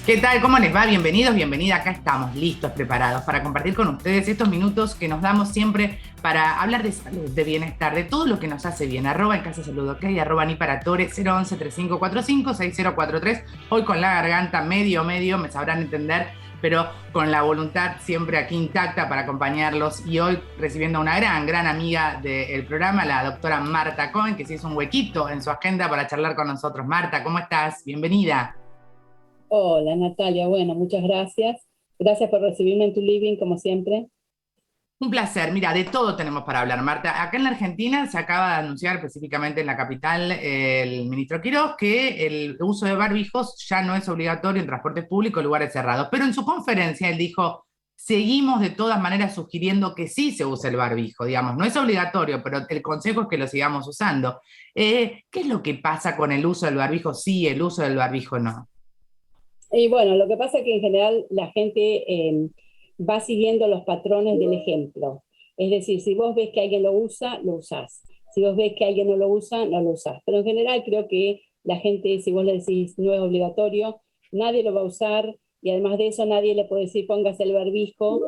¿Qué tal? ¿Cómo les va? Bienvenidos, bienvenida. Acá estamos listos, preparados para compartir con ustedes estos minutos que nos damos siempre para hablar de salud, de bienestar, de todo lo que nos hace bien. En Casa Salud OK, @niparatore, 011-3545-6043. Hoy con la garganta medio, me sabrán entender, pero con la voluntad siempre aquí intacta para acompañarlos. Y hoy recibiendo a una gran amiga del programa, la doctora Marta Cohen, que se hizo un huequito en su agenda para charlar con nosotros. Marta, ¿cómo estás? Bienvenida. Hola Natalia, bueno, muchas gracias. Gracias por recibirme en tu living, como siempre. Un placer. Mira, de todo tenemos para hablar, Marta. Acá en la Argentina se acaba de anunciar, específicamente en la capital, el ministro Quiroz, que el uso de barbijos ya no es obligatorio en transporte público en lugares cerrados. Pero en su conferencia él dijo, seguimos de todas maneras sugiriendo que sí se use el barbijo, digamos, no es obligatorio, pero el consejo es que lo sigamos usando. ¿Qué es lo que pasa con el uso del barbijo sí, el uso del barbijo no? Y bueno, lo que pasa es que en general la gente va siguiendo los patrones del ejemplo. Es decir, si vos ves que alguien lo usa, lo usás. Si vos ves que alguien no lo usa, no lo usás. Pero en general creo que la gente, si vos le decís no es obligatorio, nadie lo va a usar y además de eso nadie le puede decir póngase el barbijo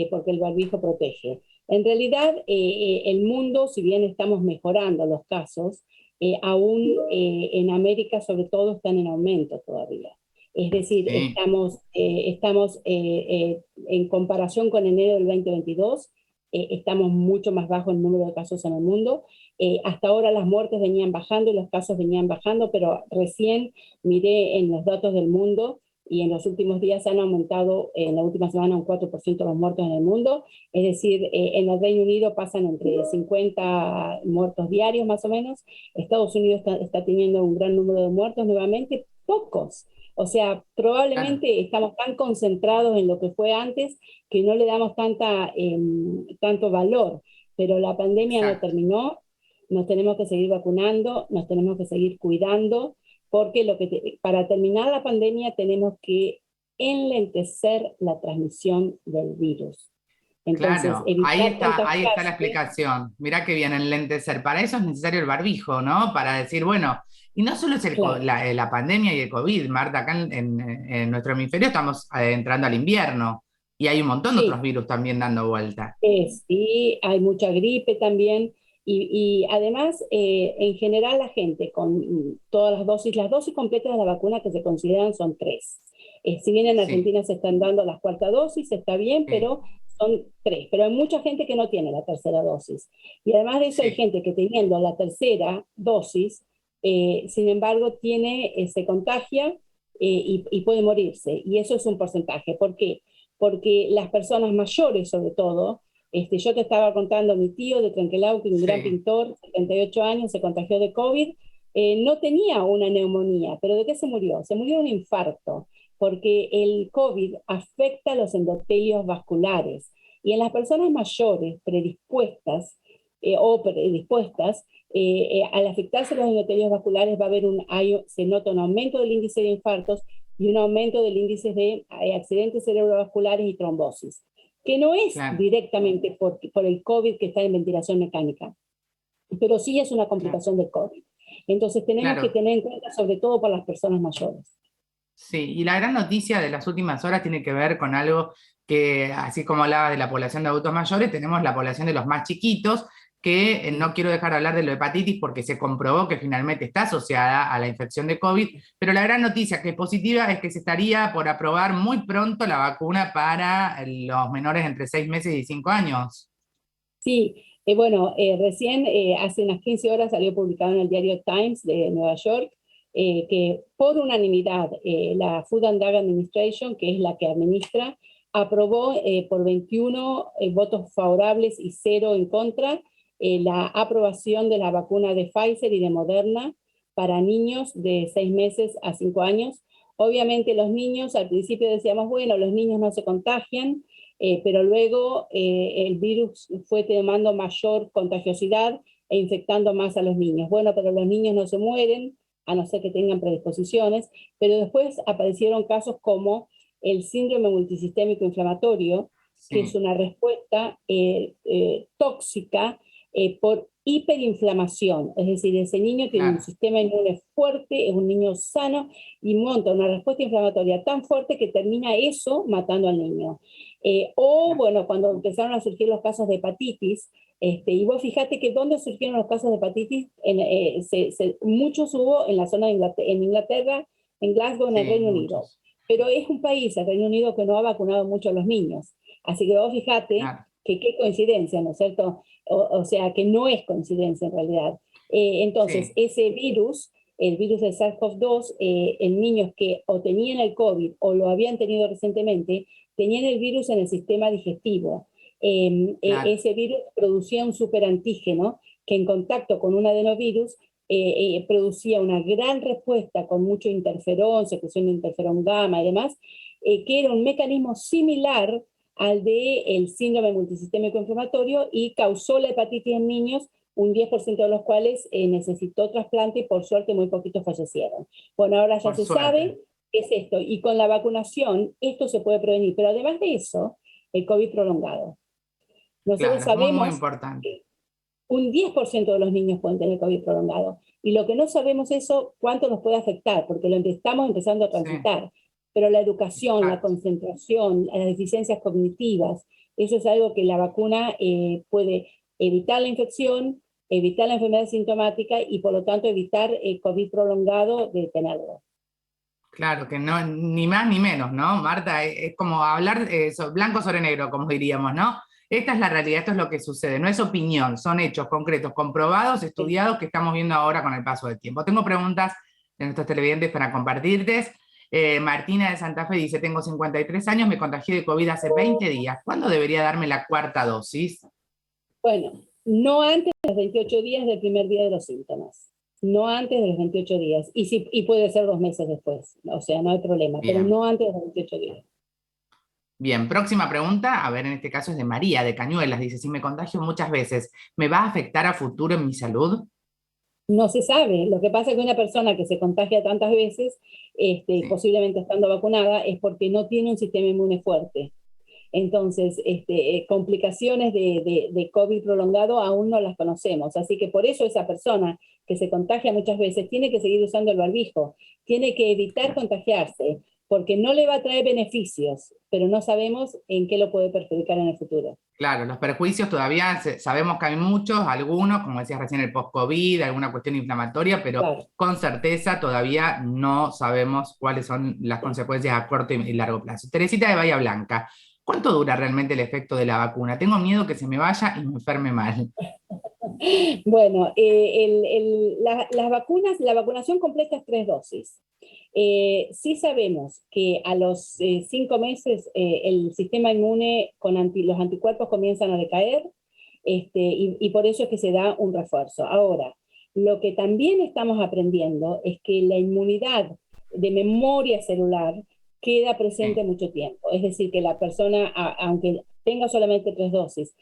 porque el barbijo protege. En realidad, el mundo, si bien estamos mejorando los casos, aún en América sobre todo están en aumento todavía. Es decir, Sí. estamos en comparación con enero del 2022, estamos mucho más bajo el número de casos en el mundo. Hasta ahora las muertes venían bajando y los casos venían bajando, pero recién miré en los datos del mundo y en los últimos días han aumentado, en la última semana, un 4% los muertos en el mundo. Es decir, en el Reino Unido pasan entre 50 muertos diarios más o menos. Estados Unidos está teniendo un gran número de muertos nuevamente, pocos. O sea, Claro, probablemente estamos tan concentrados en lo que fue antes que no le damos tanto valor, pero la pandemia no exacto. terminó, nos tenemos que seguir vacunando, nos tenemos que seguir cuidando, porque para terminar la pandemia tenemos que enlentecer la transmisión del virus. Entonces, Claro, evitar ahí está la contagiarse. explicación. Mirá que bien enlentecer. Para eso es necesario el barbijo, ¿no? Para decir, bueno, y no solo es Claro. la pandemia y el COVID, Marta, acá en nuestro hemisferio estamos entrando al invierno y hay un montón de otros Sí, virus también dando vuelta. sí, hay mucha gripe también. Y además, en general, la gente con todas las dosis completas de la vacuna que se consideran son tres. Si bien en Sí, Argentina se están dando las cuartas dosis, está bien, sí, pero son tres. Pero hay mucha gente que no tiene la tercera dosis. Y además de eso, hay sí, gente que teniendo la tercera dosis, sin embargo, se contagia y puede morirse. Y eso es un porcentaje. ¿Por qué? Porque las personas mayores, sobre todo, yo te estaba contando, mi tío de Trenquelau, que es un gran sí, pintor, 78 años, se contagió de COVID, no tenía una neumonía, pero ¿de qué se murió? Se murió de un infarto, porque el COVID afecta los endotelios vasculares. Y en las personas mayores predispuestas, al afectarse los endotelios vasculares va a haber se nota un aumento del índice de infartos y un aumento del índice de accidentes cerebrovasculares y trombosis, que no es claro, directamente por el COVID que está en ventilación mecánica, pero sí es una claro, complicación del COVID. Entonces tenemos que claro. tener en cuenta sobre todo por las personas mayores. Sí, y la gran noticia de las últimas horas tiene que ver con algo que, así como hablaba de la población de adultos mayores, tenemos la población de los más chiquitos, que no quiero dejar de hablar de la hepatitis porque se comprobó que finalmente está asociada a la infección de COVID, pero la gran noticia que es positiva es que se estaría por aprobar muy pronto la vacuna para los menores entre 6 meses y 5 años. Sí, bueno, recién hace unas 15 horas salió publicado en el diario Times de Nueva York que por unanimidad la Food and Drug Administration, que es la que administra, aprobó por 21 votos favorables y 0 en contra la aprobación de la vacuna de Pfizer y de Moderna para niños de 6 meses a 5 años. Obviamente los niños, al principio decíamos, bueno, los niños no se contagian, pero luego el virus fue tomando mayor contagiosidad e infectando más a los niños. Bueno, pero los niños no se mueren, a no ser que tengan predisposiciones, pero después aparecieron casos como el síndrome multisistémico inflamatorio, que es Sí, una respuesta tóxica por hiperinflamación, es decir, ese niño tiene un sistema inmune fuerte, es un niño sano y monta una respuesta inflamatoria tan fuerte que termina eso matando al niño. Bueno, cuando empezaron a surgir los casos de hepatitis, y vos fijate que donde surgieron los casos de hepatitis, muchos hubo en la zona de Inglaterra, en Glasgow, en el Reino Unido. Pero es un país, el Reino Unido, que no ha vacunado mucho a los niños. Así que vos fijate que qué coincidencia, ¿no es cierto? O sea, que no es coincidencia en realidad. Entonces, ese virus, el virus del SARS-CoV-2, en niños que o tenían el COVID o lo habían tenido recientemente, tenían el virus en el sistema digestivo. Ese virus producía un superantígeno que en contacto con un adenovirus producía una gran respuesta con mucho interferón, secreción de interferón gamma y demás, que era un mecanismo similar al del síndrome multisistémico inflamatorio y causó la hepatitis en niños, un 10% de los cuales necesitó trasplante y por suerte muy poquitos fallecieron. Bueno, ahora ya se sabe qué es esto y con la vacunación esto se puede prevenir, pero además de eso, el COVID prolongado. Nosotros sabemos muy importante. que un 10% de los niños pueden tener COVID prolongado y lo que no sabemos es cuánto nos puede afectar, porque lo estamos empezando a transitar. Pero la educación, la concentración, las deficiencias cognitivas, eso es algo que la vacuna puede evitar la infección, evitar la enfermedad sintomática y por lo tanto evitar el COVID prolongado de tenerlo. Claro, que no, ni más ni menos, ¿no, Marta? Es como hablar blanco sobre negro, como diríamos, ¿no? Esta es la realidad, esto es lo que sucede, no es opinión, son hechos concretos, comprobados, estudiados, que estamos viendo ahora con el paso del tiempo. Tengo preguntas de nuestros televidentes para compartirles. Martina de Santa Fe dice, tengo 53 años, me contagié de COVID hace 20 días. ¿Cuándo debería darme la cuarta dosis? Bueno, no antes de los 28 días del primer día de los síntomas. No antes de los 28 días. Y puede ser 2 meses después. O sea, no hay problema. Bien. Pero no antes de los 28 días. Bien, próxima pregunta. A ver, en este caso es de María, de Cañuelas. Dice, si me contagio muchas veces, ¿me va a afectar a futuro en mi salud? No se sabe. Lo que pasa es que una persona que se contagia tantas veces, posiblemente estando vacunada, es porque no tiene un sistema inmune fuerte. Entonces, complicaciones de COVID prolongado aún no las conocemos. Así que por eso esa persona que se contagia muchas veces tiene que seguir usando el barbijo, tiene que evitar contagiarse, porque no le va a traer beneficios, pero no sabemos en qué lo puede perjudicar en el futuro. Claro, los perjuicios todavía sabemos que hay muchos, algunos, como decías recién, el post-COVID, alguna cuestión inflamatoria, pero con certeza todavía no sabemos cuáles son las consecuencias a corto y largo plazo. Teresita de Bahía Blanca, ¿cuánto dura realmente el efecto de la vacuna? Tengo miedo que se me vaya y me enferme mal. Bueno, las vacunas, la vacunación completa es 3 dosis. Sí sabemos que a los 5 meses el sistema inmune con los anticuerpos comienzan a decaer y por eso es que se da un refuerzo. Ahora, lo que también estamos aprendiendo es que la inmunidad de memoria celular queda presente mucho tiempo. Es decir, que la persona, aunque tenga solamente 3 dosis,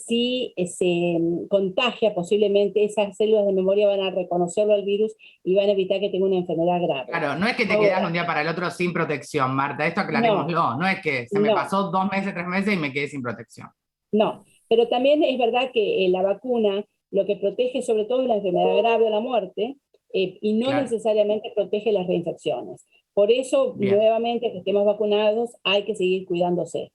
si se contagia, posiblemente esas células de memoria van a reconocerlo al virus y van a evitar que tenga una enfermedad grave. Claro, no es que te quedas de un día para el otro sin protección, Marta, esto aclarémoslo, no es que se me pasó 2 meses, 3 meses y me quedé sin protección. No, pero también es verdad que la vacuna lo que protege sobre todo es la enfermedad grave o la muerte y no necesariamente protege las reinfecciones. Por eso, nuevamente, que estemos vacunados, hay que seguir cuidándose.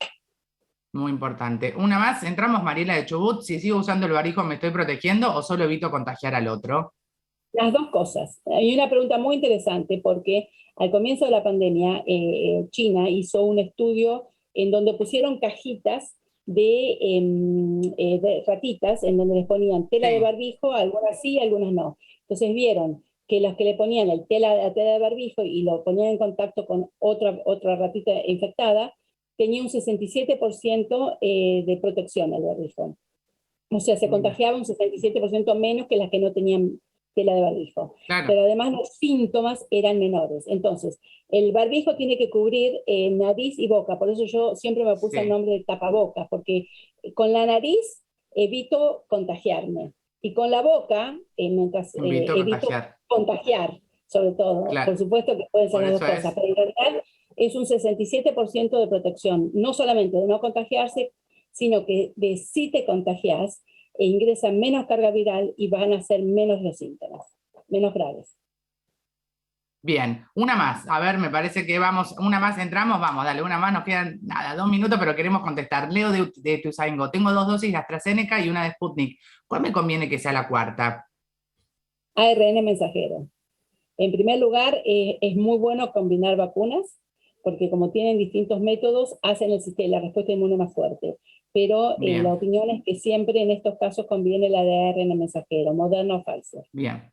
Muy importante. Una más, entramos Mariela de Chubut, si sigo usando el barbijo, ¿me estoy protegiendo o solo evito contagiar al otro? Las dos cosas. Hay una pregunta muy interesante porque al comienzo de la pandemia, China hizo un estudio en donde pusieron cajitas de ratitas, en donde les ponían tela de barbijo, algunas sí, algunas no. Entonces vieron que los que le ponían la tela de barbijo y lo ponían en contacto con otra ratita infectada, tenía un 67% de protección el barbijo. O sea, se contagiaba un 67% menos que las que no tenían tela de barbijo. Claro. Pero además los síntomas eran menores. Entonces, el barbijo tiene que cubrir nariz y boca. Por eso yo siempre me puse el nombre de tapabocas, porque con la nariz evito contagiarme. Y con la boca, mientras evito contagiar, sobre todo. Claro. Por supuesto que pueden ser las dos cosas, pero en realidad es un 67% de protección, no solamente de no contagiarse, sino que de si te contagias, ingresan menos carga viral y van a ser menos los síntomas, menos graves. Bien, una más. A ver, me parece que vamos, una más entramos, vamos, dale, una más, nos quedan nada, 2 minutos, pero queremos contestar. Leo de Ituzaingó, tengo 2 dosis de AstraZeneca y una de Sputnik. ¿Cuál me conviene que sea la cuarta? ARN mensajero. En primer lugar, es muy bueno combinar vacunas, porque como tienen distintos métodos, hacen la respuesta inmune más fuerte. Pero la opinión es que siempre en estos casos conviene la de ARN mensajero, Moderna o Pfizer. Bien.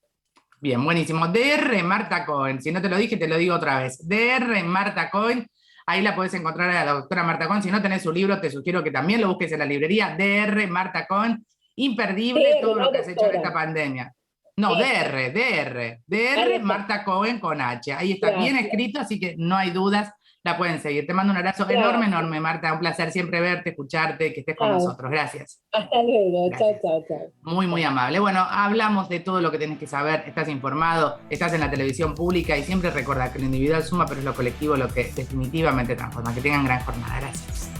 Bien, buenísimo. DR Marta Cohen, si no te lo dije, te lo digo otra vez. DR Marta Cohen, ahí la podés encontrar a la doctora Marta Cohen. Si no tenés su libro, te sugiero que también lo busques en la librería. DR Marta Cohen, imperdible todo lo que has hecho en esta pandemia. No, DR Marta Cohen con H. Ahí está bien escrito, así que no hay dudas, la pueden seguir. Te mando un abrazo enorme, enorme, Marta. Un placer siempre verte, escucharte, que estés con nosotros. Gracias. Hasta luego. Chao, chao, chao. Muy, muy amable. Bueno, hablamos de todo lo que tenés que saber. Estás informado, estás en la televisión pública y siempre recuerda que lo individual suma, pero es lo colectivo lo que definitivamente transforma. Que tengan gran jornada. Gracias.